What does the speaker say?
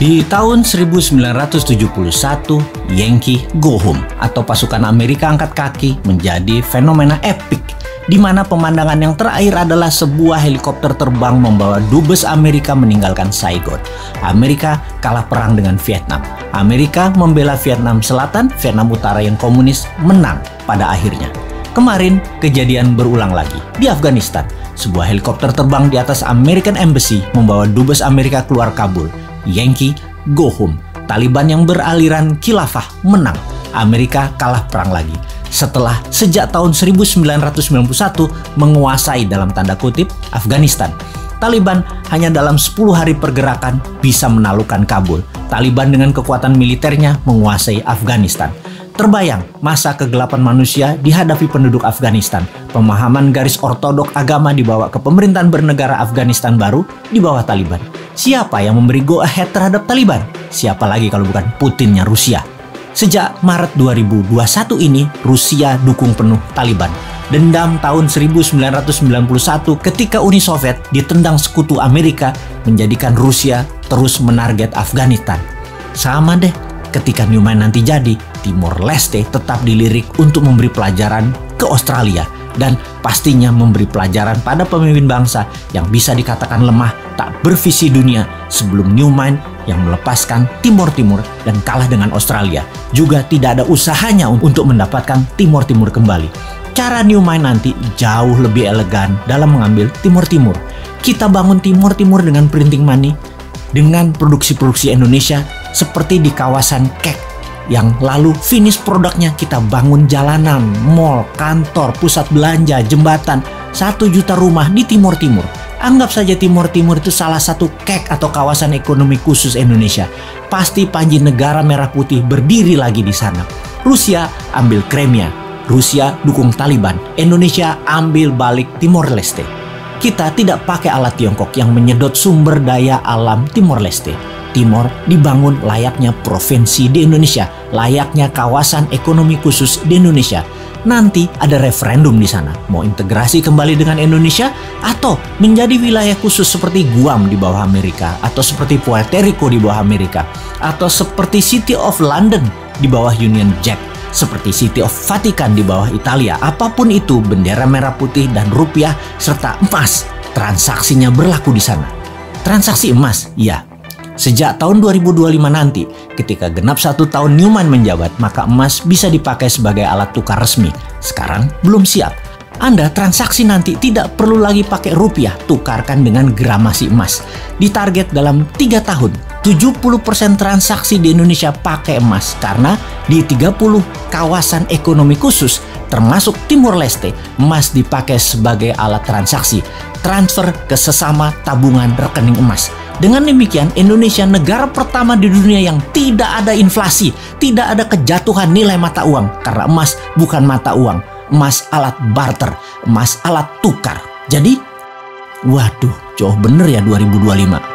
Di tahun 1971, Yankee Go Home atau pasukan Amerika angkat kaki menjadi fenomena epik, di mana pemandangan yang terakhir adalah sebuah helikopter terbang membawa dubes Amerika meninggalkan Saigon. Amerika kalah perang dengan Vietnam. Amerika membela Vietnam Selatan, Vietnam Utara yang komunis menang pada akhirnya. Kemarin, kejadian berulang lagi di Afghanistan. Sebuah helikopter terbang di atas American Embassy membawa dubes Amerika keluar Kabul. Yankee Go Home. Taliban yang beraliran khilafah menang. Amerika kalah perang lagi. Setelah sejak tahun 1991 menguasai dalam tanda kutip Afghanistan. Taliban hanya dalam 10 hari pergerakan bisa menaklukkan Kabul. Taliban dengan kekuatan militernya menguasai Afghanistan. Terbayang masa kegelapan manusia dihadapi penduduk Afghanistan. Pemahaman garis ortodok agama dibawa ke pemerintahan bernegara Afghanistan baru di bawah Taliban. Siapa yang memberi go ahead terhadap Taliban? Siapa lagi kalau bukan Putinnya Rusia? Sejak Maret 2021 ini, Rusia dukung penuh Taliban. Dendam tahun 1991 ketika Uni Soviet ditendang sekutu Amerika menjadikan Rusia terus menarget Afghanistan. Sama deh, ketika Newman nanti jadi, Timor Leste tetap dilirik untuk memberi pelajaran ke Australia dan pastinya memberi pelajaran pada pemimpin bangsa yang bisa dikatakan lemah, tak bervisi dunia sebelum Newman yang melepaskan Timor Timur dan kalah dengan Australia. Juga tidak ada usahanya untuk mendapatkan Timor Timur kembali. Cara Newman nanti jauh lebih elegan dalam mengambil Timor Timur. Kita bangun Timor Timur dengan printing money, dengan produksi-produksi Indonesia seperti di kawasan Kek, yang lalu finish produknya kita bangun jalanan, mall, kantor, pusat belanja, jembatan, 1 juta rumah di Timor Timur. Anggap saja Timor Timur itu salah satu Kek atau kawasan ekonomi khusus Indonesia. Pasti panji negara merah putih berdiri lagi di sana. Rusia ambil Crimea, Rusia dukung Taliban, Indonesia ambil balik Timor Leste. Kita tidak pakai alat Tiongkok yang menyedot sumber daya alam Timor Leste. Timor dibangun layaknya provinsi di Indonesia, layaknya kawasan ekonomi khusus di Indonesia. Nanti ada referendum di sana, mau integrasi kembali dengan Indonesia atau menjadi wilayah khusus seperti Guam di bawah Amerika, atau seperti Puerto Rico di bawah Amerika, atau seperti City of London di bawah Union Jack, seperti City of Vatican di bawah Italia. Apapun itu, bendera merah putih dan rupiah serta emas, transaksinya berlaku di sana. Transaksi emas, ya. Sejak tahun 2025 nanti, ketika genap 1 tahun Newman menjabat, maka emas bisa dipakai sebagai alat tukar resmi. Sekarang belum siap. Anda transaksi nanti tidak perlu lagi pakai rupiah, tukarkan dengan gramasi emas. Ditarget dalam 3 tahun, 70% transaksi di Indonesia pakai emas. Karena di 30 kawasan ekonomi khusus, termasuk Timor Leste, emas dipakai sebagai alat transaksi. Transfer ke sesama tabungan rekening emas. Dengan demikian, Indonesia negara pertama di dunia yang tidak ada inflasi, tidak ada kejatuhan nilai mata uang. Karena emas bukan mata uang, emas alat barter, emas alat tukar. Jadi, waduh, jauh bener ya 2025.